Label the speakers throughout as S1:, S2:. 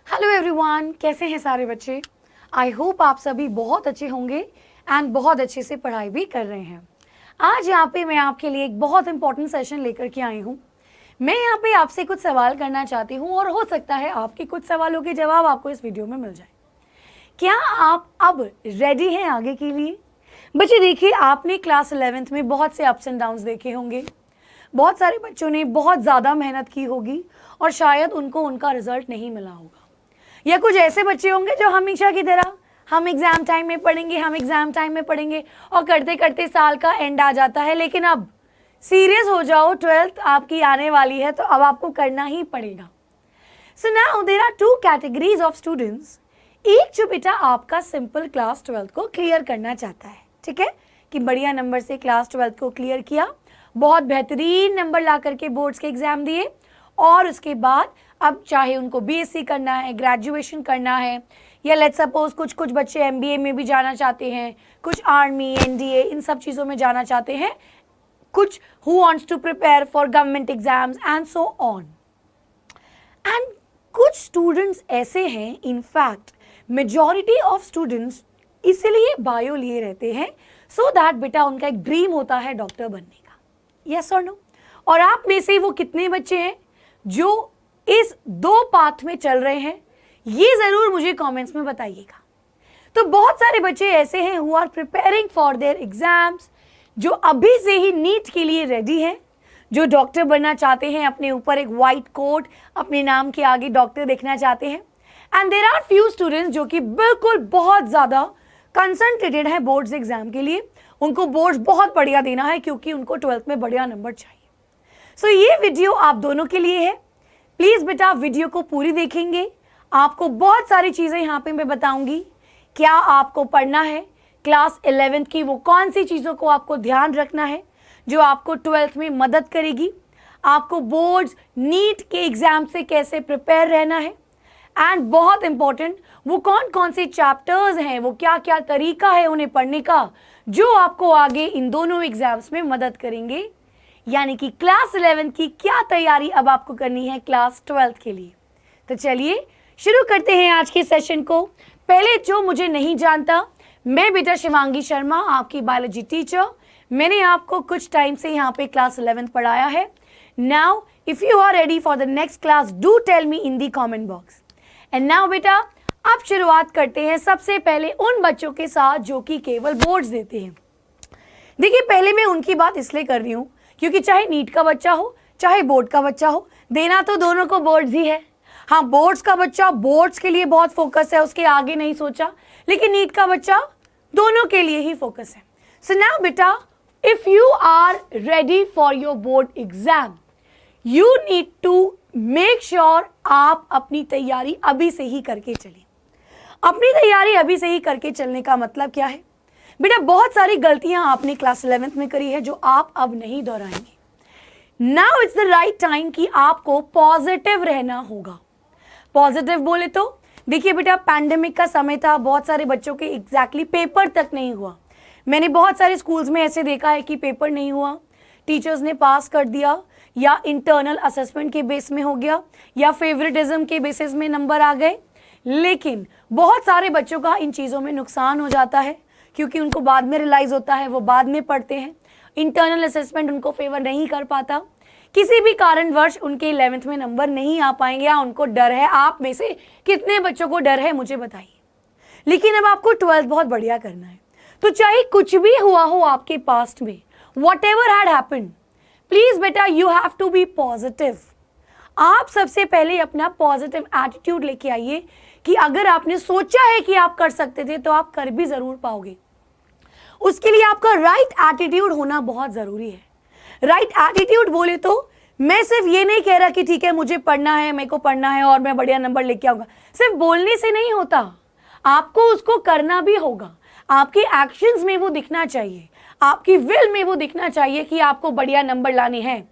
S1: Hello everyone, कैसे हैं सारे बच्चे। आई होप आप सभी बहुत अच्छे होंगे एंड बहुत अच्छे से पढ़ाई भी कर रहे हैं। आज यहाँ पे मैं आपके लिए एक बहुत इंपॉर्टेंट सेशन लेकर के आई हूँ। मैं यहाँ पे आपसे कुछ सवाल करना चाहती हूँ और हो सकता है आपके कुछ सवालों के जवाब आपको इस वीडियो में मिल जाए। क्या आप अब रेडी हैं आगे के लिए? बच्चे देखिए, आपने क्लास 11th में बहुत से अप्स एंड डाउन्स देखे होंगे। बहुत सारे बच्चों ने बहुत ज़्यादा मेहनत की होगी और शायद उनको उनका रिजल्ट नहीं मिला होगा। या कुछ ऐसे बच्चे होंगे जो हमेशा की तरह हम एग्ज़ाम टाइम में पढ़ेंगे और करते करते साल का एंड आ जाता है। लेकिन अब सीरियस हो जाओ, 12th आपकी आने वाली है तो अब आपको करना ही पड़ेगा। So now there are two categories of students. एक जो बेटा आपका सिंपल क्लास 12th को क्लियर करना चाहता है, ठीक है, कि बढ़िया नंबर से क्लास 12th को क्लियर किया, बहुत बेहतरीन नंबर ला करके बोर्ड्स के एग्ज़ाम दिए और उसके बाद अब चाहे उनको बीएससी करना है, ग्रेजुएशन करना है, या लेट्स सपोज कुछ बच्चे एमबीए में भी जाना चाहते हैं, कुछ आर्मी, एनडीए, इन सब चीज़ों में जाना चाहते हैं, कुछ who wants to prepare for government exams and so on. And कुछ स्टूडेंट्स ऐसे हैं, इनफैक्ट मेजॉरिटी ऑफ स्टूडेंट्स इसलिए बायो लिए रहते हैं सो दैट बेटा उनका एक ड्रीम होता है डॉक्टर बनने का। यस और नो? और आप में से वो कितने बच्चे हैं जो इस दो पाथ में चल रहे हैं, ये जरूर मुझे कमेंट्स में बताइएगा। तो बहुत सारे बच्चे ऐसे हैं who are preparing for their exams, जो अभी से ही नीट के लिए रेडी हैं, जो डॉक्टर बनना चाहते हैं, अपने ऊपर एक वाइट कोट, अपने नाम के आगे डॉक्टर देखना चाहते हैं। And there are few students जो कि बिल्कुल बहुत ज़्यादा कंसंट्रेटेड है बोर्ड्स एग्जाम के लिए, उनको बोर्ड्स बहुत बढ़िया देना है क्योंकि उनको 12th में बढ़िया नंबर चाहिए। सो ये वीडियो आप दोनों के लिए है। प्लीज़ बेटा वीडियो को पूरी देखेंगे, आपको बहुत सारी चीज़ें यहाँ पे मैं बताऊंगी। क्या आपको पढ़ना है क्लास 11th की, वो कौन सी चीज़ों को आपको ध्यान रखना है जो आपको 12th में मदद करेगी, आपको बोर्ड्स नीट के एग्ज़ाम से कैसे प्रिपेयर रहना है, एंड बहुत इंपॉर्टेंट वो कौन कौन से चैप्टर्स हैं, वो क्या क्या तरीका है उन्हें पढ़ने का जो आपको आगे इन दोनों एग्जाम्स में मदद करेंगे। यानी कि क्लास 11 की क्या तैयारी अब आपको करनी है क्लास 12th के लिए। तो चलिए शुरू करते हैं आज के सेशन को। पहले जो मुझे नहीं जानता, मैं बेटा शिवांगी शर्मा, आपकी बायोलॉजी टीचर। मैंने आपको कुछ टाइम से यहाँ पे क्लास 11th पढ़ाया है। Now if you are ready for the next class, do tell me in the comment box. And now बेटा अब शुरुआत करते हैं सबसे पहले उन बच्चों के साथ जो कि केवल बोर्ड्स देते हैं। देखिए, पहले मैं उनकी बात इसलिए कर रही हूँ क्योंकि चाहे नीट का बच्चा हो चाहे बोर्ड का बच्चा हो, देना तो दोनों को बोर्ड्स ही है। हाँ, बोर्ड्स का बच्चा बोर्ड्स के लिए बहुत फोकस है, उसके आगे नहीं सोचा, लेकिन नीट का बच्चा दोनों के लिए ही फोकस है। सो नाउ बेटा, if you are ready for your board exam, you need to make sure आप अपनी तैयारी अभी से ही करके चलिए। अपनी तैयारी अभी से ही करके चलने का मतलब क्या है बेटा? बहुत सारी गलतियां आपने क्लास 11th में करी है जो आप अब नहीं दोहराएंगे। Now it's the right time कि आपको पॉजिटिव रहना होगा। पॉजिटिव बोले तो देखिए बेटा, पैंडेमिक का समय था, बहुत सारे बच्चों के एग्जैक्टली पेपर तक नहीं हुआ। मैंने बहुत सारे स्कूल्स में ऐसे देखा है कि पेपर नहीं हुआ, टीचर्स ने पास कर दिया, या इंटरनल असेसमेंट के बेस में हो गया, या फेवरेटिज्म के बेसिस में नंबर आ गए। लेकिन बहुत सारे बच्चों का इन चीज़ों में नुकसान हो जाता है क्योंकि उनको बाद में रियलाइज़ होता है, वो बाद में पढ़ते हैं, इंटरनल असेसमेंट उनको फेवर नहीं कर पाता, किसी भी कारणवश उनके 11th में नंबर नहीं आ पाएंगे या उनको डर है। आप में से कितने बच्चों को डर है मुझे बताइए। लेकिन अब आपको 12th बहुत बढ़िया करना है, तो चाहे कुछ भी हुआ हो आपके पास्ट में, whatever had happened, please बेटा you have to be positive. आप सबसे पहले अपना पॉजिटिव एटीट्यूड लेके आइए कि अगर आपने सोचा है कि आप कर सकते थे तो आप कर भी ज़रूर पाओगे। उसके लिए आपका राइट एटीट्यूड होना बहुत ज़रूरी है। राइट एटीट्यूड बोले तो मैं सिर्फ ये नहीं कह रहा कि ठीक है मुझे पढ़ना है, मेरे को पढ़ना है और मैं बढ़िया नंबर लेके आऊँगा। सिर्फ बोलने से नहीं होता, आपको उसको करना भी होगा। आपके एक्शंस में वो दिखना चाहिए, आपकी विल में वो दिखना चाहिए कि आपको बढ़िया नंबर लाने हैं।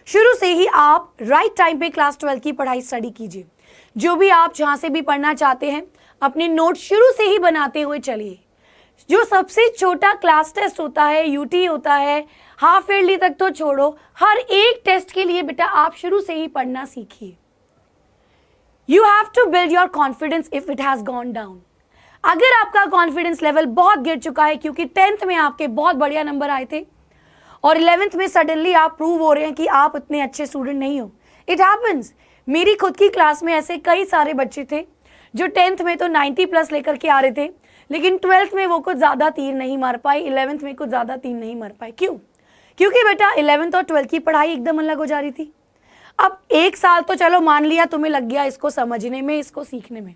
S1: शुरू से ही आप राइट टाइम पे क्लास 12 की पढ़ाई स्टडी कीजिए। जो भी आप जहाँ से भी पढ़ना चाहते हैं, अपने नोट शुरू से ही बनाते हुए चलिए। जो सबसे छोटा क्लास टेस्ट होता है, यूटी होता है, हाफ ईयरली तक तो छोड़ो, हर एक टेस्ट के लिए बेटा आप शुरू से ही पढ़ना सीखिए। You have to build your confidence if it has gone down. अगर आपका कॉन्फिडेंस लेवल बहुत गिर चुका है क्योंकि 10th में आपके बहुत बढ़िया नंबर आए थे और 11th में सडनली आप प्रूव हो रहे हैं कि आप इतने अच्छे स्टूडेंट नहीं हो, इट हैपन्स। मेरी खुद की क्लास में ऐसे कई सारे बच्चे थे जो 10th में तो 90 प्लस लेकर के आ रहे थे, लेकिन 12th में वो कुछ ज़्यादा तीर नहीं मार पाए, 11th में कुछ ज़्यादा तीर नहीं मार पाए। क्यों? क्योंकि बेटा 11th और 12th की पढ़ाई एकदम अलग हो जा रही थी। अब 1 साल तो चलो मान लिया तुम्हें लग गया इसको समझने में, इसको सीखने में,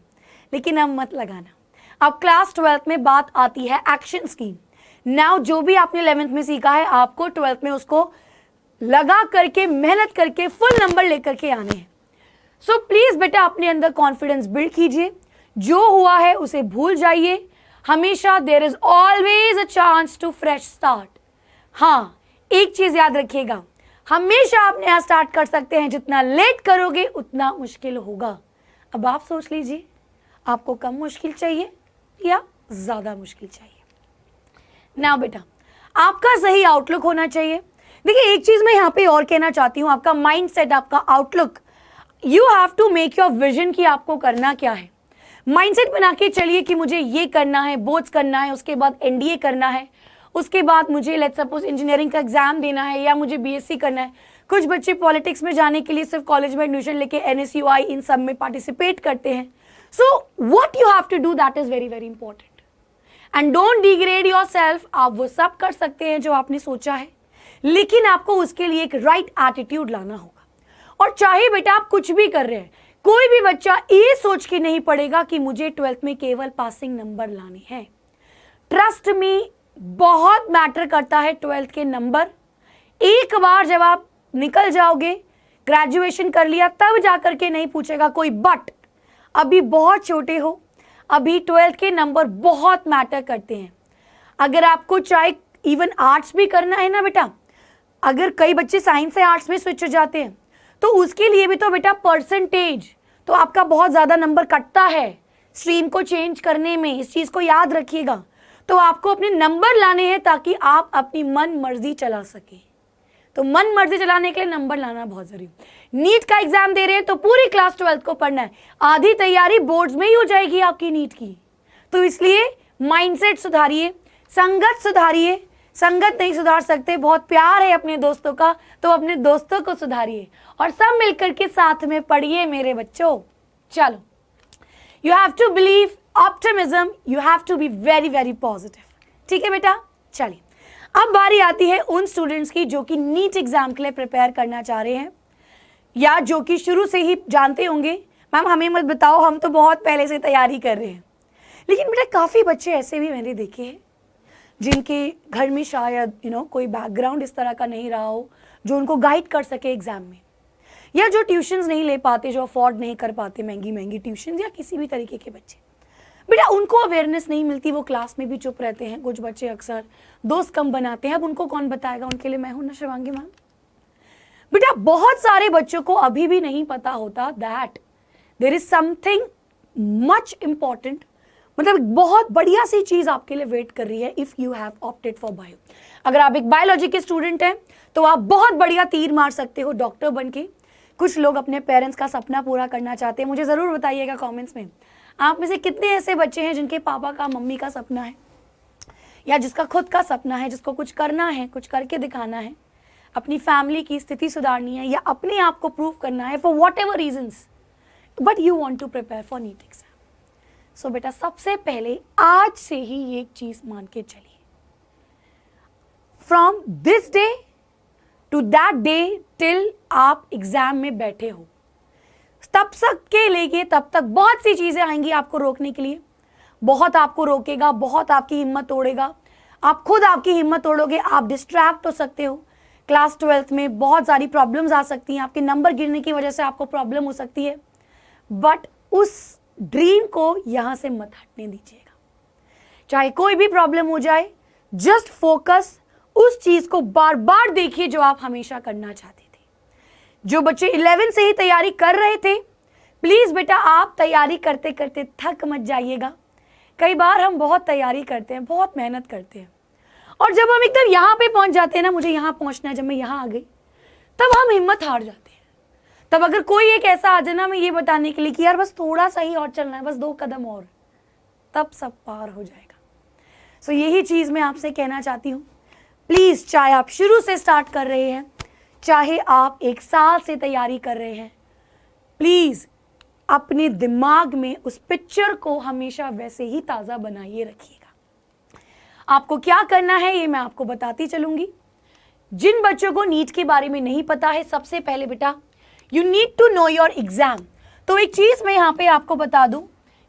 S1: लेकिन अब मत लगाना। अब क्लास 12th में बात आती है एक्शंस की। नाउ जो भी आपने 11th में सीखा है आपको 12th में उसको लगा करके, मेहनत करके फुल नंबर लेकर के आने हैं। सो प्लीज बेटा अपने अंदर कॉन्फिडेंस बिल्ड कीजिए, जो हुआ है उसे भूल जाइए। हमेशा there is always a chance to fresh start. हाँ, एक चीज याद रखिएगा, हमेशा आप नया स्टार्ट कर सकते हैं, जितना लेट करोगे उतना मुश्किल होगा। अब आप सोच लीजिए, आपको कम मुश्किल चाहिए या ज्यादा मुश्किल चाहिए। ना बेटा, आपका सही आउटलुक होना चाहिए। देखिए एक चीज मैं यहाँ पे और कहना चाहती हूँ, आपका माइंडसेट, आपका outlook, you have to make your vision कि आपको करना क्या है। माइंडसेट बना के चलिए कि मुझे ये करना है, बोर्ड्स करना है, उसके बाद एनडीए करना है, उसके बाद मुझे लेट्स सपोज इंजीनियरिंग का एग्जाम देना है या मुझे बीएससी करना है। कुछ बच्चे पॉलिटिक्स में जाने के लिए सिर्फ कॉलेज में एडमिशन लेके एनएसयूआई इन सब में पार्टिसिपेट करते हैं। So what you have to do, that is very very important and don't degrade yourself. आप वो सब कर सकते हैं जो आपने सोचा है, लेकिन आपको उसके लिए एक राइट एटीट्यूड लाना होगा। और चाहे बेटा आप कुछ भी कर रहे हैं, कोई भी बच्चा ये सोच के नहीं पढ़ेगा कि मुझे 12th में केवल पासिंग नंबर लाने हैं। ट्रस्ट मी, बहुत मैटर करता है 12th के नंबर। एक बार जब आप निकल जाओगे, ग्रेजुएशन कर लिया, तब जाकर के नहीं पूछेगा कोई, बट अभी बहुत छोटे हो, अभी 12th के नंबर बहुत मैटर करते हैं। अगर आपको चाहे इवन आर्ट्स भी करना है ना बेटा, अगर कई बच्चे साइंस से आर्ट्स में स्विच हो जाते हैं तो उसके लिए भी तो बेटा परसेंटेज तो आपका बहुत ज़्यादा नंबर कटता है स्ट्रीम को चेंज करने में। इस चीज़ को याद रखिएगा। तो आपको अपने नंबर लाने हैं ताकि आप अपनी मन मर्जी चला सके। तो मन मर्जी चलाने के लिए नंबर लाना बहुत जरूरी। नीट का एग्जाम दे रहे हैं तो पूरी क्लास 12th को पढ़ना है, आधी तैयारी बोर्ड्स में ही हो जाएगी आपकी नीट की। तो इसलिए माइंडसेट सुधारिए, संगत सुधारिए। संगत नहीं सुधार सकते, बहुत प्यार है अपने दोस्तों का तो अपने दोस्तों को सुधारिए और सब मिलकर के साथ में पढ़िए मेरे बच्चों। चलो, you have to believe, optimism, you have to be very very positive. ठीक है बेटा, चलिए अब बारी आती है उन स्टूडेंट्स की जो कि नीट एग्जाम के लिए प्रिपेयर करना चाह रहे हैं या जो कि शुरू से ही जानते होंगे मैम हमें मत बताओ, हम तो बहुत पहले से तैयारी कर रहे हैं। लेकिन बेटा काफ़ी बच्चे ऐसे भी मैंने देखे हैं जिनके घर में शायद कोई बैकग्राउंड इस तरह का नहीं रहा हो जो उनको गाइड कर सके एग्जाम में, या जो ट्यूशन्स नहीं ले पाते, जो अफोर्ड नहीं कर पाते महंगी महंगी ट्यूशन्स, या किसी भी तरीके के बच्चे, बेटा उनको अवेयरनेस नहीं मिलती, वो क्लास में भी चुप रहते हैं। कुछ बच्चे अक्सर दोस्त कम बनाते हैं, अब उनको कौन बताएगा, उनके लिए मैं हूं ना शिवांगी मैम। बेटा बहुत सारे बच्चों को अभी भी नहीं पता होता that there is something much important, मतलब बहुत बढ़िया सी चीज आपके लिए वेट कर रही है if you have opted for bio. अगर आप एक बायोलॉजी के स्टूडेंट हैं तो आप बहुत बढ़िया तीर मार सकते हो डॉक्टर बन के। कुछ लोग अपने पेरेंट्स का सपना पूरा करना चाहते हैं, मुझे जरूर बताइएगा कमेंट्स में आप में से कितने ऐसे बच्चे हैं जिनके पापा का, मम्मी का सपना है, या जिसका खुद का सपना है, जिसको कुछ करना है, कुछ करके दिखाना है, अपनी फैमिली की स्थिति सुधारनी है या अपने आप को प्रूव करना है for whatever reasons, but you want to prepare for NEET exam. So बेटा सबसे पहले आज से ही ये एक चीज मान के चलिए, from this day to that day till आप एग्जाम में बैठे हो, तब तक के लेके तब तक बहुत सी चीजें आएंगी आपको रोकने के लिए, बहुत आपको रोकेगा, बहुत आपकी हिम्मत तोड़ेगा, आप खुद आपकी हिम्मत तोड़ोगे, आप डिस्ट्रैक्ट हो सकते हो। क्लास 12th में बहुत सारी प्रॉब्लम्स आ सकती हैं, आपके नंबर गिरने की वजह से आपको प्रॉब्लम हो सकती है, बट उस ड्रीम को यहां से मत हटने दीजिएगा। चाहे कोई भी प्रॉब्लम हो जाए, जस्ट फोकस उस चीज को बार बार देखिए जो आप हमेशा करना चाहते थे। जो बच्चे 11 से ही तैयारी कर रहे थे, प्लीज बेटा आप तैयारी करते करते थक मत जाइएगा। कई बार हम बहुत तैयारी करते हैं, बहुत मेहनत करते हैं, और जब हम एकदम यहाँ पे पहुंच जाते हैं ना, मुझे यहाँ पहुंचना है, जब मैं यहाँ आ गई तब हम हिम्मत हार जाते हैं, तब अगर कोई एक ऐसा आ जाए ना, मैं ये बताने के लिए कि यार बस थोड़ा सा ही और चलना है, बस 2 कदम और, तब सब पार हो जाएगा। सो यही चीज मैं आपसे कहना चाहती हूँ। प्लीज, चाहे आप शुरू से स्टार्ट कर रहे हैं, चाहे आप 1 साल से तैयारी कर रहे हैं, प्लीज अपने दिमाग में उस पिक्चर को हमेशा वैसे ही ताजा बनाइए रखिएगा। आपको क्या करना है ये मैं आपको बताती चलूंगी। जिन बच्चों को नीट के बारे में नहीं पता है, सबसे पहले बेटा you need to know your exam. तो एक चीज मैं यहाँ पे आपको बता दूं,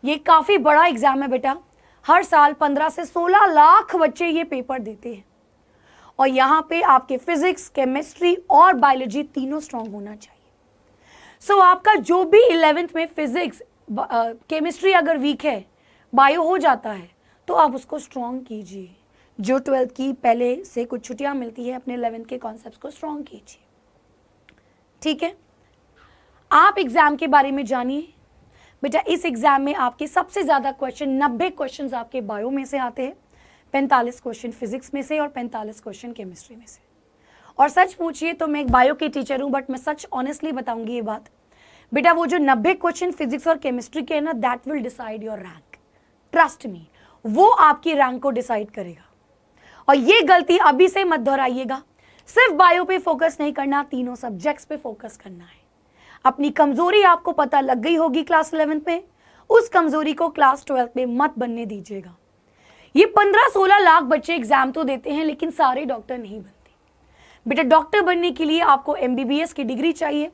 S1: ये काफी बड़ा एग्जाम है बेटा। हर साल 15 से 16 लाख बच्चे ये पेपर देते हैं, और यहाँ पे आपके फिजिक्स, केमिस्ट्री और बायोलॉजी तीनों स्ट्रांग होना चाहिए। सो आपका जो भी 11th में फिजिक्स, केमिस्ट्री अगर वीक है, बायो हो जाता है, तो आप उसको स्ट्रांग कीजिए। जो 12th की पहले से कुछ छुट्टियां मिलती है, अपने 11th के कॉन्सेप्ट्स को स्ट्रांग कीजिए। ठीक है, आप एग्जाम के बारे में जानिए बेटा। इस एग्जाम में आपके सबसे ज्यादा क्वेश्चन, 90 क्वेश्चन आपके बायो में से आते हैं, 45 क्वेश्चन फिजिक्स में से और 45 क्वेश्चन केमिस्ट्री में से। और सच पूछिए तो मैं एक बायो की टीचर हूं, बट मैं सच ऑनेस्टली बताऊंगी ये बात बेटा, वो जो 90 क्वेश्चन फिजिक्स और केमिस्ट्री के है ना, that will decide your rank. Trust me, वो आपकी रैंक को डिसाइड करेगा। और ये गलती अभी से मत दोहराइएगा। सिर्फ बायो पे फोकस नहीं करना, तीनों सब्जेक्ट्स पे फोकस करना है। अपनी कमजोरी आपको पता लग गई होगी क्लास 11th में, उस कमजोरी को क्लास 12th में मत बनने दीजिएगा। ये 15-16 लाख बच्चे एग्जाम तो देते हैं, लेकिन सारे डॉक्टर नहीं बनते बेटा। डॉक्टर बनने के लिए आपको MBBS की डिग्री चाहिए,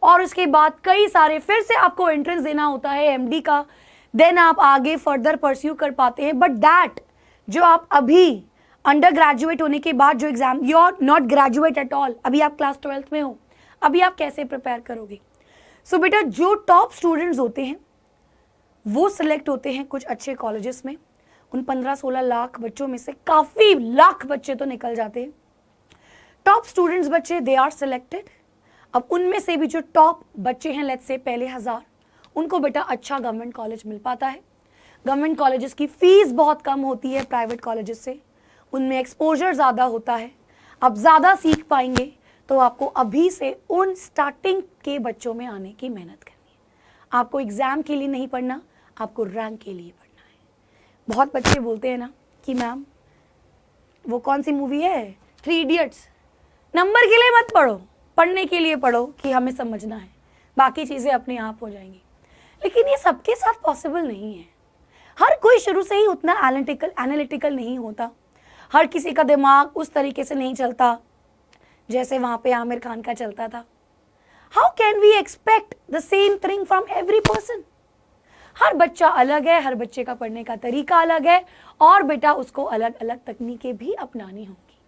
S1: और उसके बाद कई सारे फिर से आपको एंट्रेंस देना होता है MD का, देन आप आगे फर्दर परस्यू कर पाते हैं। बट दैट जो आप अभी अंडर ग्रेजुएट होने के बाद जो exam, you are not graduate at all, अभी आप क्लास 12th में हो, अभी आप कैसे प्रिपेयर करोगे? सो बेटा, जो टॉप स्टूडेंट्स होते हैं वो सिलेक्ट होते हैं कुछ अच्छे कॉलेजेस में। उन 15-16 लाख बच्चों में से काफी लाख बच्चे तो निकल जाते हैं। टॉप स्टूडेंट्स बच्चे, दे आर सिलेक्टेड। अब उनमें से भी जो टॉप बच्चे हैं, लेट्स से पहले 1000, उनको बेटा अच्छा गवर्नमेंट कॉलेज मिल पाता है। गवर्नमेंट कॉलेजेस की फीस बहुत कम होती है प्राइवेट कॉलेजेस से, उनमें एक्सपोजर ज़्यादा होता है। आप ज़्यादा सीख पाएंगे, तो आपको अभी से उन स्टार्टिंग के बच्चों में आने की मेहनत करनी है। आपको एग्ज़ाम के लिए नहीं पढ़ना, आपको रैंक के लिए पढ़ना है। बहुत बच्चे बोलते हैं ना कि मैम वो कौन सी मूवी है, 3 इडियट्स, नंबर के लिए मत पढ़ो, पढ़ने के लिए पढ़ो कि हमें समझना है, बाकी चीज़ें अपने आप हो जाएंगी। लेकिन ये सबके साथ पॉसिबल नहीं है। हर कोई शुरू से ही उतना एनालिटिकल नहीं होता। हर किसी का दिमाग उस तरीके से नहीं चलता जैसे वहाँ पे आमिर खान का चलता था। How can we expect the same thing from every person? हर बच्चा अलग है, हर बच्चे का पढ़ने का तरीका अलग है, और बेटा उसको अलग अलग तकनीकें भी अपनानी होंगी।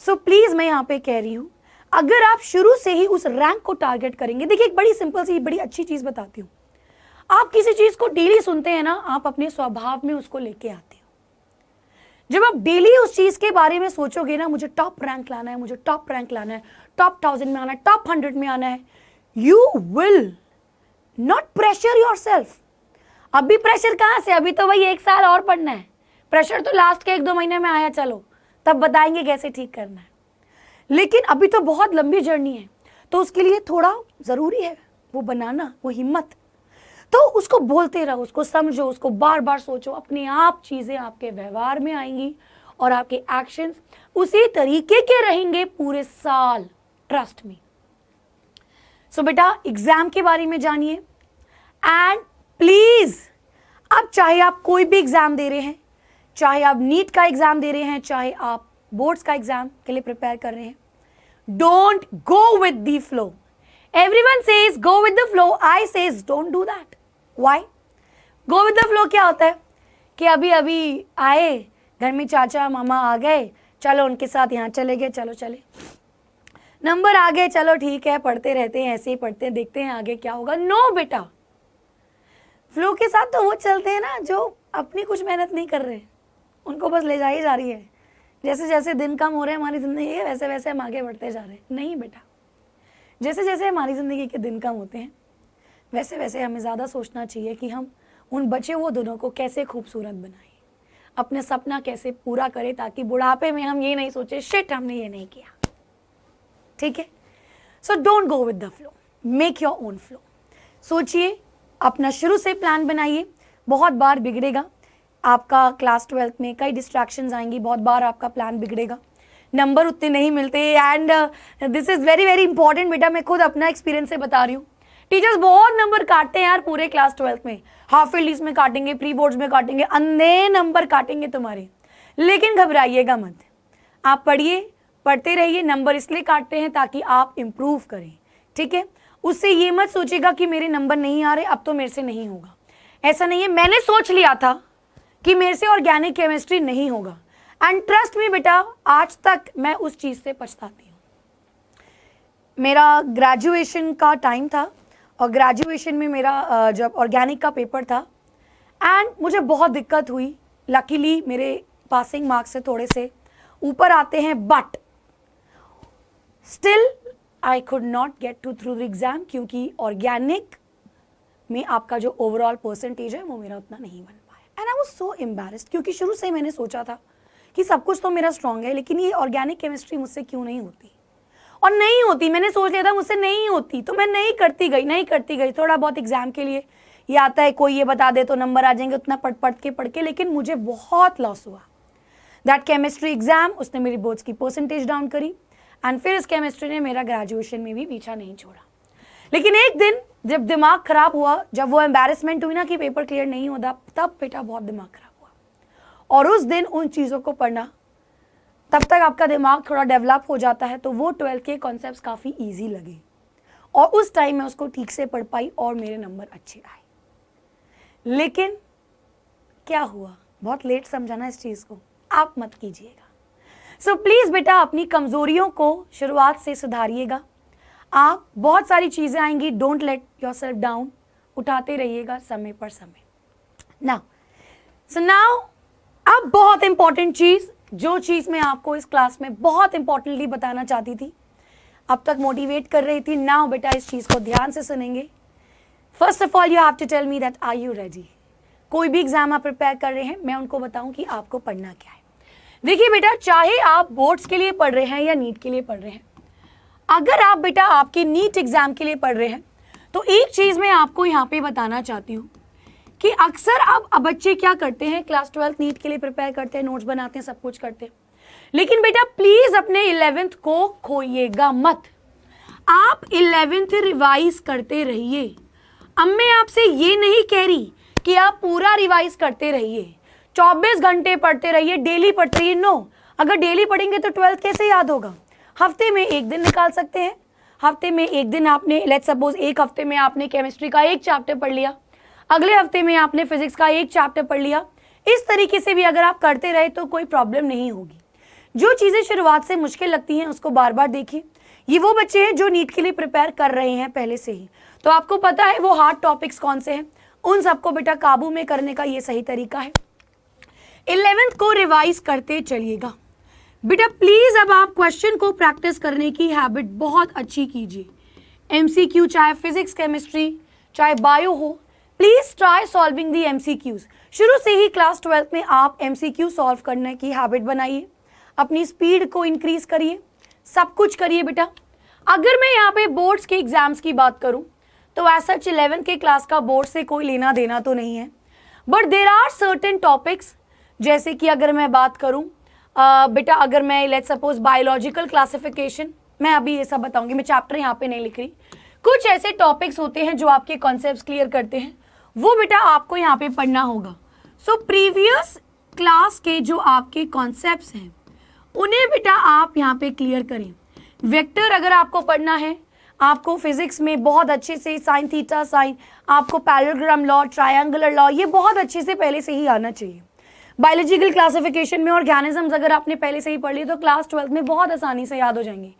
S1: सो प्लीज मैं यहाँ पे कह रही हूँ, अगर आप शुरू से ही उस रैंक को टारगेट करेंगे, देखिए एक बड़ी सिंपल सी बड़ी अच्छी चीज बताती हूँ। आप किसी चीज को डेली सुनते हैं ना, आप अपने स्वभाव में उसको लेके आते हो। जब आप डेली उस चीज के बारे में सोचोगे ना, मुझे टॉप रैंक लाना है, मुझे टॉप रैंक लाना है, टॉप 1000 में आना है, टॉप 100 में आना है, you will not pressure your self. अभी प्रेशर कहाँ से, अभी तो भाई 1 साल और पढ़ना है। प्रेशर तो लास्ट के 1-2 महीने में आया, चलो तब बताएंगे कैसे ठीक करना है। लेकिन अभी तो बहुत लंबी जर्नी है, तो उसके लिए थोड़ा जरूरी है वो बनाना, वो हिम्मत। तो उसको बोलते रहो, उसको समझो, उसको बार बार सोचो, अपने आप चीजें आपके व्यवहार में आएंगी और आपके एक्शंस उसी तरीके के रहेंगे पूरे साल, ट्रस्ट मी। सो बेटा, एग्जाम के बारे में जानिए, एंड प्लीज अब चाहे आप कोई भी एग्जाम दे रहे हैं, चाहे आप नीट का एग्जाम दे रहे हैं, चाहे आप बोर्ड्स का एग्जाम के लिए प्रिपेयर कर रहे हैं, don't go with the flow. Everyone says go with the flow, I says don't do that. Why? Go with the flow क्या होता है कि अभी अभी आए, घर में चाचा मामा आ गए, चलो उनके साथ यहाँ चले गए, चलो चले, नंबर आ गए, चलो ठीक है, पढ़ते रहते हैं, ऐसे ही पढ़ते हैं, देखते हैं आगे क्या होगा। नो बेटा, फ्लो के साथ तो वो चलते हैं ना जो अपनी कुछ मेहनत नहीं कर रहे, उनको बस ले जाई जा रही है। जैसे जैसे दिन कम हो रहे हैं हमारी ज़िंदगी के, वैसे वैसे हम आगे बढ़ते जा रहे हैं। नहीं बेटा, जैसे जैसे हमारी ज़िंदगी के दिन कम होते हैं, वैसे वैसे हमें ज़्यादा सोचना चाहिए कि हम उन बचे हुए दिनों को कैसे खूबसूरत बनाएं, अपने सपना कैसे पूरा करें, ताकि बुढ़ापे में हम ये नहीं सोचे शिट हमने ये नहीं किया। ठीक है? So don't go with the flow. Make your own flow. सोचिए, अपना शुरू से प्लान बनाइए। बहुत बार बिगड़ेगा आपका, क्लास 12th में कई डिस्ट्रैक्शंस आएंगी, बहुत बार आपका प्लान बिगड़ेगा, नंबर उतने नहीं मिलते। And this is very very important बेटा, मैं खुद अपना एक्सपीरियंस से बता रही हूँ। टीचर्स बहुत नंबर काटते हैं यार पूरे क्लास 12th में, हाफ ईयरलीज में काटेंगे, प्री बोर्ड्स में काटेंगे, अन्य नंबर काटेंगे तुम्हारे। लेकिन घबराइएगा मत, आप पढ़िए, पढ़ते रहिए। नंबर इसलिए काटते हैं ताकि आप इम्प्रूव करें, ठीक है। उससे ये मत सोचिएगा कि मेरे नंबर नहीं आ रहे, अब तो मेरे से नहीं होगा। ऐसा नहीं है, मैंने सोच लिया था कि मेरे से ऑर्गेनिक केमिस्ट्री नहीं होगा, एंड ट्रस्ट मी बेटा, आज तक मैं उस चीज़ से पछताती हूँ। मेरा ग्रेजुएशन का टाइम था और ग्रेजुएशन में मेरा जब ऑर्गेनिक का पेपर था, एंड मुझे बहुत दिक्कत हुई। लकीली मेरे पासिंग मार्क्स से थोड़े से ऊपर आते हैं, but still I could not get to through the exam, क्योंकि ऑर्गेनिक में आपका जो ओवरऑल परसेंटेज है वो मेरा उतना नहीं बन पाया। And I was so embarrassed, क्योंकि शुरू से मैंने सोचा था कि सब कुछ तो मेरा स्ट्रांग है, लेकिन ये ऑर्गेनिक केमिस्ट्री मुझसे क्यों नहीं होती। और नहीं होती, मैंने सोच लिया था मुझसे नहीं होती, तो मैं नहीं करती गई। थोड़ा बहुत एग्जाम के लिए ये आता है, कोई ये बता दे तो नंबर आ जाएंगे, उतना पढ़ के, लेकिन मुझे बहुत लॉस हुआ। दैट केमिस्ट्री एग्जाम, उसने मेरी बोर्ड्स की परसेंटेज डाउन करी, एंड फिर इस केमिस्ट्री ने मेरा ग्रेजुएशन में भी पीछा नहीं छोड़ा। लेकिन एक दिन जब दिमाग खराब हुआ, जब वो एम्बैरेसमेंट हुई ना कि पेपर क्लियर नहीं होता, तब बेटा बहुत दिमाग खराब हुआ। और उस दिन उन चीज़ों को पढ़ना, तब तक आपका दिमाग थोड़ा डेवलप हो जाता है, तो वो 12th के कॉन्सेप्ट्स काफ़ी ईजी लगे, और उस टाइम मैं उसको ठीक से पढ़ पाई और मेरे नंबर अच्छे आए। लेकिन क्या हुआ, बहुत लेट समझाना इस चीज़ को, आप मत कीजिएगा। सो प्लीज़ बेटा, अपनी कमज़ोरियों को शुरुआत से सुधारिएगा। आप, बहुत सारी चीज़ें आएंगी, don't let your self down, उठाते रहिएगा समय पर समय। नाउ अब बहुत इंपॉर्टेंट चीज़, जो चीज़ मैं आपको इस क्लास में बहुत इंपॉर्टेंटली बताना चाहती थी, अब तक मोटिवेट कर रही थी, नाउ बेटा इस चीज़ को ध्यान से सुनेंगे। First of all you have to tell me that are you ready. कोई भी एग्जाम आप प्रिपेयर कर रहे हैं, मैं उनको बताऊं कि आपको पढ़ना क्या है। देखिए बेटा, चाहे आप बोर्ड्स के लिए पढ़ रहे हैं या नीट के लिए पढ़ रहे हैं, अगर आप बेटा आपके नीट एग्जाम के लिए पढ़ रहे हैं, तो एक चीज़ मैं आपको यहाँ पे बताना चाहती हूँ कि अक्सर अब बच्चे क्या करते हैं, क्लास 12th नीट के लिए प्रिपेयर करते हैं, नोट्स बनाते हैं, सब कुछ करते हैं, लेकिन बेटा प्लीज़ अपने 11th को खोइएगा मत। आप 11th रिवाइज करते रहिए। अब मैं आपसे ये नहीं कह रही कि आप पूरा रिवाइज करते रहिए, 24 घंटे पढ़ते रहिए, डेली पढ़ते रहिए, नो। अगर डेली पढ़ेंगे तो 12th कैसे याद होगा। हफ्ते में एक दिन निकाल सकते हैं, हफ्ते में एक दिन आपने, लेट्स सपोज एक हफ्ते में आपने केमिस्ट्री का एक चैप्टर पढ़ लिया, अगले हफ्ते में आपने फिजिक्स का एक चैप्टर पढ़ लिया। इस तरीके से भी अगर आप करते रहे तो कोई प्रॉब्लम नहीं होगी। जो चीज़ें शुरुआत से मुश्किल लगती हैं उसको बार बार देखिए। ये वो बच्चे हैं जो नीट के लिए प्रिपेयर कर रहे हैं पहले से ही, तो आपको पता है वो हार्ड टॉपिक्स कौन से हैं, उन सबको बेटा काबू में करने का ये सही तरीका है। 11th को रिवाइज करते चलिएगा बेटा। प्लीज़ अब आप क्वेश्चन को प्रैक्टिस करने की हैबिट बहुत अच्छी कीजिए। MCQ चाहे फिजिक्स केमिस्ट्री चाहे बायो हो, please try solving the MCQs। शुरू से ही क्लास 12th में आप MCQ सॉल्व करने की हैबिट बनाइए, अपनी स्पीड को इंक्रीज करिए, सब कुछ करिए बेटा। अगर मैं यहाँ पे बोर्ड्स के एग्जाम्स की बात करूँ तो ऐसा 11th के क्लास का बोर्ड से कोई लेना देना तो नहीं है, but there are certain topics, जैसे कि अगर मैं बात करूँ बेटा, अगर मैं लेट्स सपोज बायोलॉजिकल क्लासिफिकेशन, मैं अभी ये सब बताऊंगी, मैं चैप्टर यहाँ पे नहीं लिख रही, कुछ ऐसे टॉपिक्स होते हैं जो आपके कॉन्सेप्ट्स क्लियर करते हैं, वो बेटा आपको यहाँ पे पढ़ना होगा। सो प्रीवियस क्लास के जो आपके कॉन्सेप्ट्स हैं उन्हें बेटा आप यहाँ पे क्लियर करें। वेक्टर अगर आपको पढ़ना है, आपको फिजिक्स में बहुत अच्छे से साइन थीटा साइन, आपको पैरेललोग्राम लॉ, ट्रायंगुलर लॉ, ये बहुत अच्छे से पहले से ही आना चाहिए। बायोलॉजिकल क्लासिफिकेशन में ऑर्गेनिजम्स अगर आपने पहले से ही पढ़ लिया तो क्लास 12th में बहुत आसानी से याद हो जाएंगे।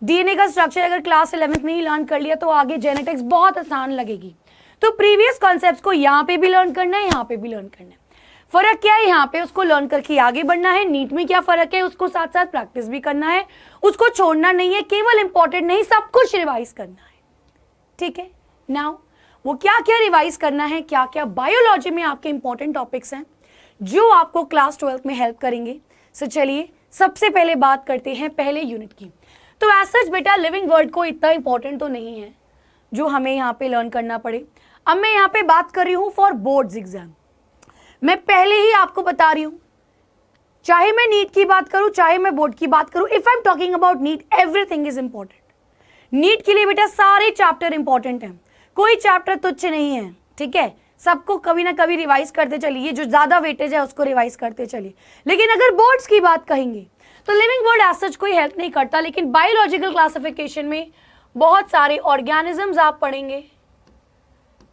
S1: DNA का स्ट्रक्चर अगर क्लास 11th में ही लर्न कर लिया तो आगे जेनेटिक्स बहुत आसान लगेगी। तो प्रीवियस कॉन्सेप्ट्स को यहाँ पे भी लर्न करना है, यहाँ पे भी लर्न करना है। फर्क क्या है, यहाँ पे उसको लर्न करके आगे बढ़ना है, नीट में क्या फर्क है, उसको साथ साथ प्रैक्टिस भी करना है, उसको छोड़ना नहीं है, केवल इंपॉर्टेंट नहीं सब कुछ रिवाइज करना है। ठीक है, नाउ वो क्या क्या रिवाइज करना है, क्या क्या बायोलॉजी में आपके इंपॉर्टेंट टॉपिक्स हैं जो आपको क्लास 12th में हेल्प करेंगे। सो चलिए सबसे पहले बात करते हैं पहले यूनिट की। तो एज सच बेटा लिविंग वर्ल्ड को इतना इंपॉर्टेंट तो नहीं है, जो हमें यहाँ पे लर्न करना पड़े। अब मैं यहाँ पे बात कर रही हूँ फॉर बोर्ड्स एग्जाम। मैं पहले ही आपको बता रही हूँ, चाहे मैं नीट की बात करूँ चाहे मैं बोर्ड की बात करूँ, if I am talking about NEET, everything is important. NEET के लिए बेटा सारे चैप्टर इंपॉर्टेंट हैं, कोई चैप्टर तुच्छ नहीं है, ठीक है। सबको कभी ना कभी रिवाइज करते चलिए, जो ज्यादा वेटेज है उसको रिवाइज करते चलिए। लेकिन अगर बोर्ड्स की बात कहेंगे तो लिविंग वर्ल्ड एज सच कोई हेल्प नहीं करता, लेकिन बायोलॉजिकल क्लासिफिकेशन में बहुत सारे ऑर्गेनिजम्स आप पढ़ेंगे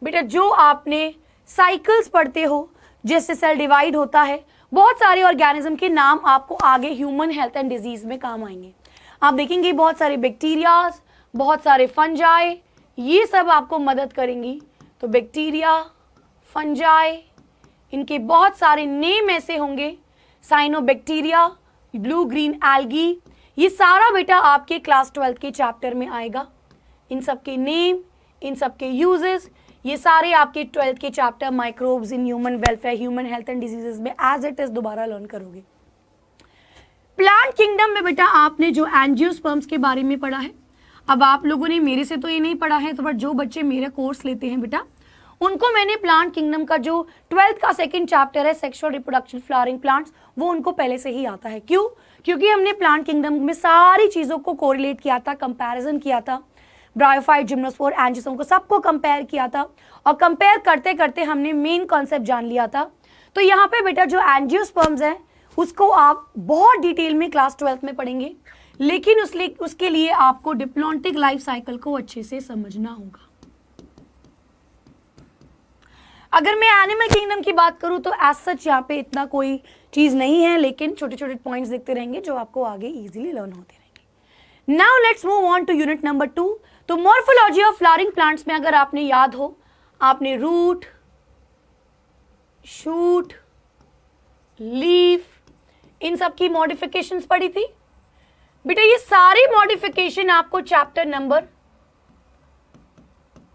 S1: बेटा, जो आपने साइकिल्स पढ़ते हो, जैसे सेल डिवाइड होता है, बहुत सारे ऑर्गेनिज्म के नाम आपको आगे ह्यूमन हेल्थ एंड डिजीज में काम आएंगे। आप देखेंगे बहुत सारे बैक्टीरियाज, बहुत सारे फंजाई, ये सब आपको मदद करेंगी। तो बैक्टीरिया, फंजाई, इनके बहुत सारे नेम ऐसे होंगे, साइनोबैक्टीरिया, ब्लू ग्रीन एल्गी, ये सारा बेटा आपके क्लास 12 के चैप्टर में आएगा। इन सब के नेम, इन सब के यूजेस, ये सारे आपके 12th के chapter microbes in human welfare, human health and diseases में एज इट इज दोबारा लर्न करोगे। प्लांट किंगडम में बेटा आपने जो एंजियोस्पर्म्स के बारे में पढ़ा है, अब आप लोगों ने मेरे से तो ये नहीं पढ़ा है, तो बट जो बच्चे मेरा कोर्स लेते हैं बेटा, उनको मैंने प्लांट किंगडम का जो 12th का सेकंड चैप्टर है सेक्सुअल रिप्रोडक्शन फ्लावरिंग प्लांट्स, वो उनको पहले से ही आता है। क्यों? क्योंकि हमने प्लांट किंगडम में सारी चीज़ों को कोरिलेट किया था, कंपैरिजन किया था, ब्रायोफाइट, जिम्नोस्पोर, एंजियोस्पर्म को सबको कंपेयर किया था, और कंपेयर करते करते हमने मेन कॉन्सेप्ट जान लिया था। तो यहाँ पे बेटा जो एंजियोस्पर्म्स हैं उसको आप बहुत डिटेल में क्लास 12th में पढ़ेंगे, लेकिन उसके लिए आपको डिप्लॉन्टिक लाइफ साइकिल को अच्छे से समझना होगा। अगर मैं एनिमल किंगडम की बात करूं तो एज सच यहाँ पे इतना कोई चीज नहीं है, लेकिन छोटे छोटे पॉइंट्स दिखते रहेंगे जो आपको आगे इजीली लर्न होते रहेंगे। Now let's move on to unit number 2। तो मॉर्फोलॉजी ऑफ फ्लावरिंग प्लांट्स में अगर आपने याद हो, आपने रूट, शूट, लीफ, इन सब की मॉडिफिकेशंस पढ़ी थी बेटा। ये सारी मॉडिफिकेशन आपको चैप्टर नंबर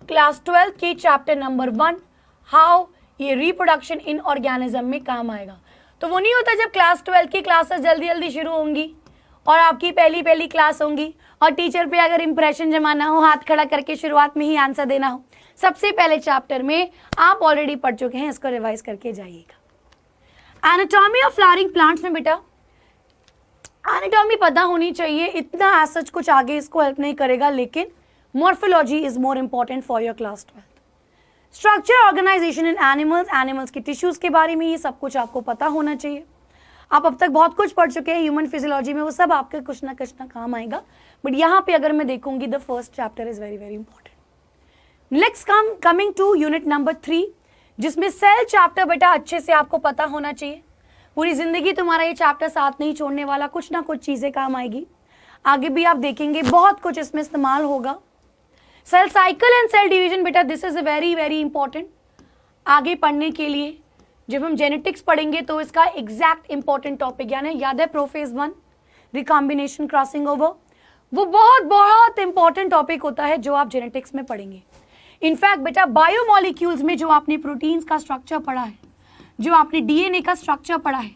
S1: क्लास 12 के चैप्टर नंबर 1 हाउ ये रिप्रोडक्शन इन ऑर्गेनिज्म में काम आएगा। तो वो नहीं होता जब क्लास 12 की क्लासेस जल्दी जल्दी शुरू होंगी और आपकी पहली क्लास होंगी और टीचर पे अगर इंप्रेशन जमाना हो, हाथ खड़ा करके शुरुआत में ही आंसर देना हो, सबसे पहले चैप्टर में आप ऑलरेडी पढ़ चुके हैं, इसको रिवाइज करके जाइएगा। एनाटॉमी ऑफ फ्लावरिंग प्लांट्स में बेटा एनाटॉमी पता होनी चाहिए, इतना एज सच कुछ आगे इसको हेल्प नहीं करेगा, लेकिन morphology is more important for your class 12। Structure, organisation in animals, animals के टिश्यूज के बारे में ये सब कुछ आपको पता होना चाहिए। आप अब तक बहुत कुछ पढ़ चुके हैं ह्यूमन फिजियोलॉजी में, वो सब आपके कुछ ना काम आएगा, बट यहाँ पे अगर मैं देखूंगी the first chapter is very very important. Next coming to unit number 3, जिसमें सेल चैप्टर बेटा अच्छे से आपको पता होना चाहिए। पूरी जिंदगी तुम्हारा ये चैप्टर साथ नहीं छोड़ने वाला, कुछ ना कुछ चीजें काम आएगी। आगे भी आप देखेंगे बहुत कुछ इसमें इस्तेमाल होगा। Cell cycle and cell division बेटा this is very very important आगे पढ़ने के लिए। जब हम जेनेटिक्स पढ़ेंगे तो इसका एग्जैक्ट इंपॉर्टेंट टॉपिक याद है प्रोफेज 1 रिकॉम्बिनेशन क्रॉसिंग ओवर, वो बहुत बहुत इंपॉर्टेंट टॉपिक होता है जो आप जेनेटिक्स में पढ़ेंगे। इनफैक्ट बेटा बायोमॉलिक्यूल्स में जो आपने प्रोटीन्स का स्ट्रक्चर पढ़ा है, जो आपने डीएनए का स्ट्रक्चर पढ़ा है,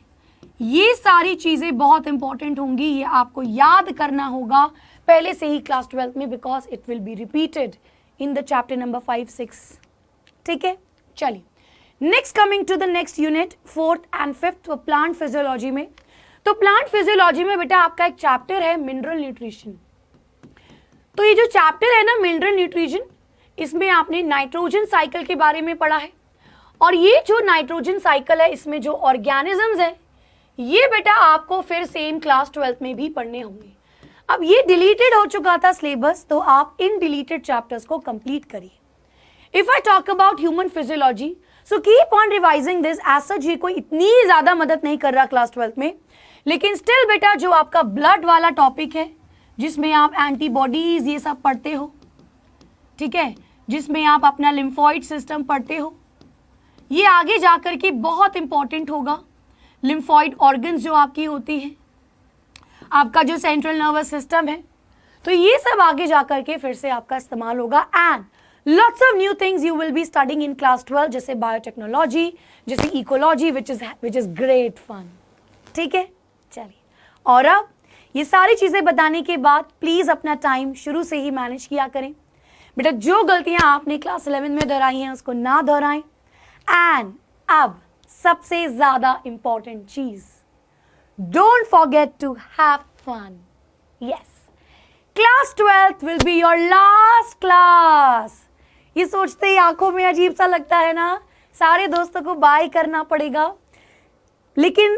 S1: ये सारी चीजें बहुत इंपॉर्टेंट होंगी, ये आपको याद करना होगा पहले से ही क्लास 12 में, because it will be repeated in the chapter number 5, 6। ठीक है, चलिए next coming to the next unit 4th and 5th plant physiology में। तो प्लांट फिजियोलॉजी में बेटा आपका एक चैप्टर है मिनरल न्यूट्रिशन। तो ये जो चैप्टर है ना मिनरल न्यूट्रिशन, इसमें आपने नाइट्रोजन साइकिल के बारे में पढ़ा है, और ये जो नाइट्रोजन साइकिल है इसमें जो ऑर्गेनिजम्स है ये बेटा आपको फिर सेम क्लास 12 में भी पढ़ने होंगे। अब ये डिलीटेड हो चुका था सिलेबस, तो आप इन डिलीटेड चैप्टर्स को कंप्लीट करिए। If I talk about human physiology, so keep on revising this. As such ये कोई इतनी ज्यादा मदद नहीं कर रहा क्लास 12 में, लेकिन स्टिल बेटा जो आपका ब्लड वाला टॉपिक है, जिसमें आप एंटीबॉडीज ये सब पढ़ते हो, ठीक है, जिसमें आप अपना लिम्फॉइड सिस्टम पढ़ते हो, ये आगे जाकर के बहुत इंपॉर्टेंट होगा। लिम्फॉइड ऑर्गन्स जो आपकी होती है, आपका जो सेंट्रल नर्वस सिस्टम है, तो ये सब आगे जाकर के फिर से आपका इस्तेमाल होगा। And lots of new things you will be studying in class 12, जैसे बायोटेक्नोलॉजी, जैसे ecology, which is great fun. ठीक है, चलिए, और अब ये सारी चीजें बताने के बाद प्लीज अपना टाइम शुरू से ही मैनेज किया करें। बेटा जो गलतियां आपने क्लास 11 में दोहराई हैं उसको ना दोहराएं। एंड अब सबसे ज्यादा इंपॉर्टेंट चीज, don't forget to have fun. Yes, class 12th will be your last class. ये सोचते ही आंखों में अजीब सा लगता है ना, सारे दोस्तों को बाय करना पड़ेगा, लेकिन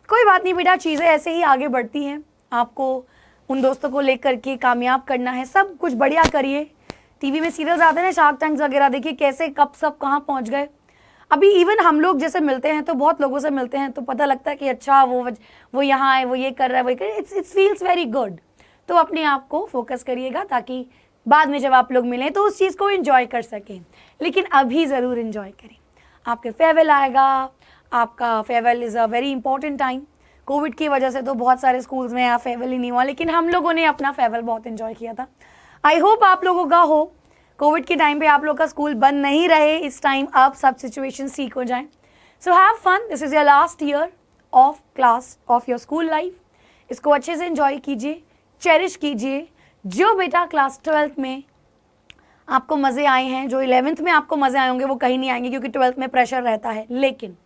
S1: कोई बात नहीं बेटा, चीज़ें ऐसे ही आगे बढ़ती हैं। आपको उन दोस्तों को लेकर के कामयाब करना है, सब कुछ बढ़िया करिए। टीवी में सीरियल्स आते हैं ना, शार्क टैंक्स वगैरह, देखिए कैसे कब सब कहाँ पहुँच गए। अभी इवन हम लोग जैसे मिलते हैं तो बहुत लोगों से मिलते हैं तो पता लगता है कि अच्छा वो यहाँ है, वो ये कर रहा है, वो कर, इट फील्स वेरी गुड। तो अपने आप को फोकस करिएगा ताकि बाद में जब आप लोग मिलें तो उस चीज़ को एंजॉय कर सकें। लेकिन अभी ज़रूर एंजॉय करें। आपके फेयरवेल आएगा, आपका farewell is a very important time. Covid की वजह से तो बहुत सारे स्कूल्स में यहाँ फेयरवेल ही नहीं हुआ, लेकिन हम लोगों ने अपना फेयरवेल बहुत एंजॉय किया था। आई होप आप लोगों का हो, कोविड के टाइम पे आप लोग का स्कूल बंद नहीं रहे इस टाइम, अब सब सिचुएशन ठीक हो जाएं। So have fun, this is your last year of class of your school life. इसको अच्छे से एंजॉय कीजिए, चेरिश कीजिए। जो बेटा क्लास 12th में आपको मज़े आए हैं, जो 11th में आपको मज़े आए होंगे वो कहीं नहीं आएंगे क्योंकि 12th में प्रेशर रहता है, लेकिन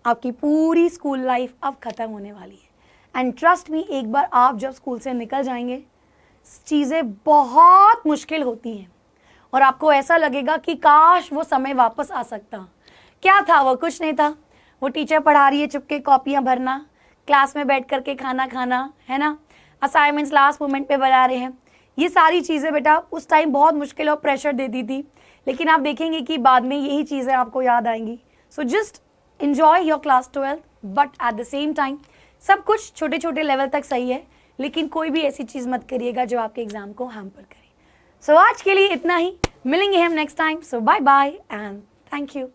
S1: आपकी पूरी स्कूल लाइफ अब ख़त्म होने वाली है। एंड ट्रस्ट मी, एक बार आप जब स्कूल से निकल जाएंगे चीज़ें बहुत मुश्किल होती हैं और आपको ऐसा लगेगा कि काश वो समय वापस आ सकता। क्या था वो? कुछ नहीं था। वो टीचर पढ़ा रही है, चुपके कॉपियाँ भरना, क्लास में बैठ करके खाना खाना, है ना, असाइनमेंट्स लास्ट मोमेंट पे बना रहे हैं। ये सारी चीज़ें बेटा उस टाइम बहुत मुश्किल और प्रेशर देती थी, लेकिन आप देखेंगे कि बाद में यही चीज़ें आपको याद आएंगी। So just enjoy your class 12th, but at the same time सब कुछ छोटे छोटे लेवल तक सही है, लेकिन कोई भी ऐसी चीज़ मत करिएगा जो आपके एग्जाम को हैम्पर करे। सो आज के लिए इतना ही, मिलेंगे हम next time. So bye bye and thank you.